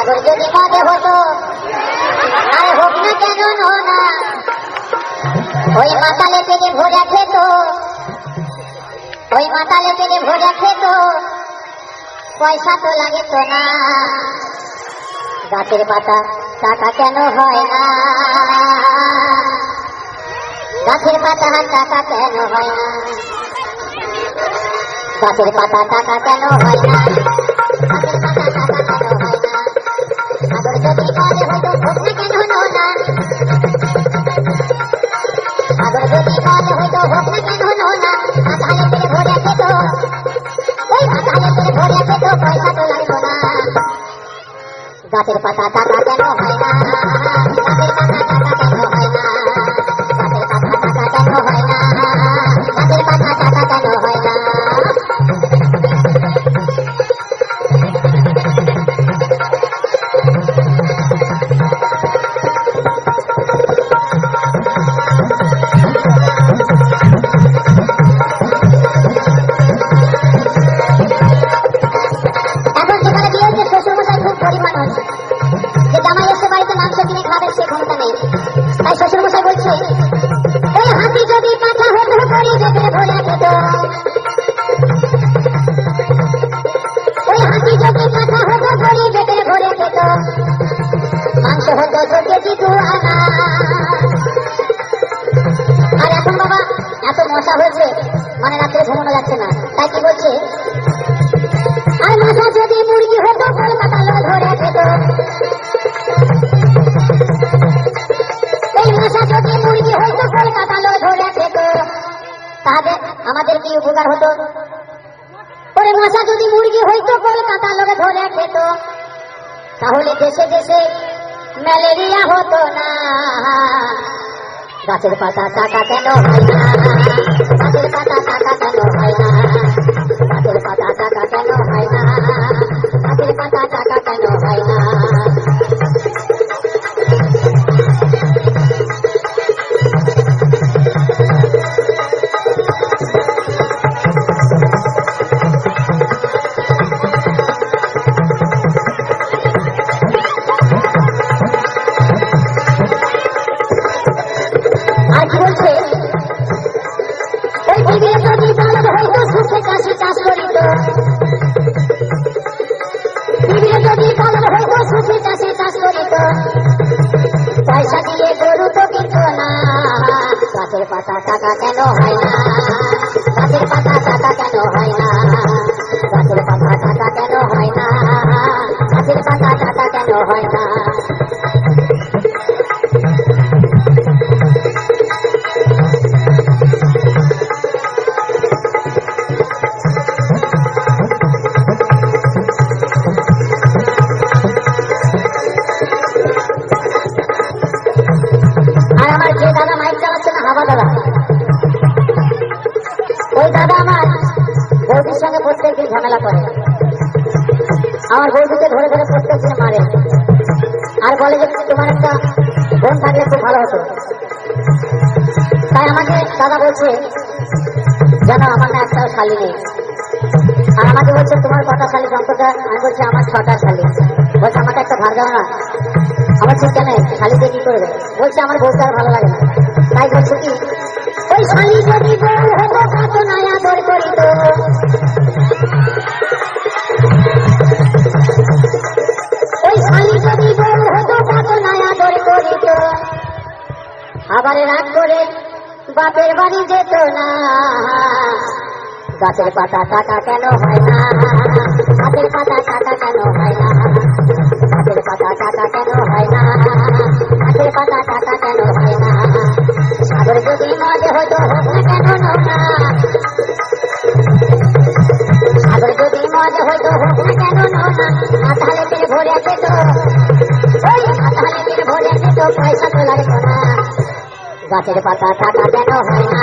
সাগর যদি মদে হতো আরে হোক না কেন না ওই মাতালে পেটে ভরে খেত ওই মাতালে পেটে ভরে খেত পয়সা তো লাগে তো না গাছের পাতা টাকা কেন হয় না গাছের পাতা টাকা কেন হয় না গাছের পাতা টাকা কেন হয় না গাছের পাতা টাকা কেন হয় না সাগর যদি মদে হতো হোক না কেন না সাগর যদি মদে হতো হোক না কেন না মাতালে পেটে ভরে খেত ওই মাতালে পেটে ভরে খেত পয়সা তো লাগতো না গাছের পাতা টাকা কেন হয় না গাছের পাতা টাকা কেন হয় না গাছের পাতা টাকা কেন হয় না গাছের পাতা টাকা কেন হয় না আর এখন বাবা এত মশা হয়েছে মানে রাত্রে ঘুমানো যাচ্ছে না তাই কি বলছে আর মশা যদি মুরগি হতো কলকাতা লোক ধরে খেত এই মশা যদি মুরগি হতো কলকাতা লোক ধরে খেত তাহলে আমাদের কি উপকার হতো ওরে মশা যদি মুরগি হইতো কলকাতা লোক ধরে খেত তাহলে দেশে দেশে ম্যালেরিয়া হতো না গাছের পাতা টাকা কেন হয় না গাছের পাতা টাকা কেন হয় না গাছের পাতা টাকা কেন হয় না গাছের পাতা টাকা কেন হয় না পয়সা দিয়ে গরু তো কিনতো না গাছের পাতা টাকা কেন হয় না গাছের পাতা টাকা কেন হয় না গাছের পাতা টাকা কেন হয় না গাছের পাতা টাকা কেন হয় না ঝামেলা করে আমার বউদিকে ধরে ধরে প্রত্যেকদিন মারে আর বলে যে তোমার একটা বোন থাকলে খুব ভালো হতো তাই আমাকে দাদা বলছে জানো আমার না একটাও শালি নেই আর আমাকে বলছে তোমার কটা শালি সম্পর্কে আমি বলছি আমার 6টা শালি বলছে আমাকে একটা ধার দাও না আমার চিন্তা নেই শালি দিয়ে কি করবে বলছে আমার বউকে আর ভালো লাগে না তাই বলছে কি ওই শালি যদি বউ হতো কত নয়া দর করিত আবার রাগ করে বাপের বাড়ি যেত না গাছের পাতা টাকা কেন হয় না গাছের পাতা টাকা কেন হয় না গাছের পাতা টাকা কেন হয় না গাছের পাতা টাকা কেন হয় না সাগর যদি মদে হতো হোক না কেন না সাগর যদি মদে হতো হোক না কেন না মাতালে পেটে ভরে খেত ওই মাতালে পেটে ভরে খেত পয়সা তো লাগতো না গাছের পাতা টাকা কেন হয় না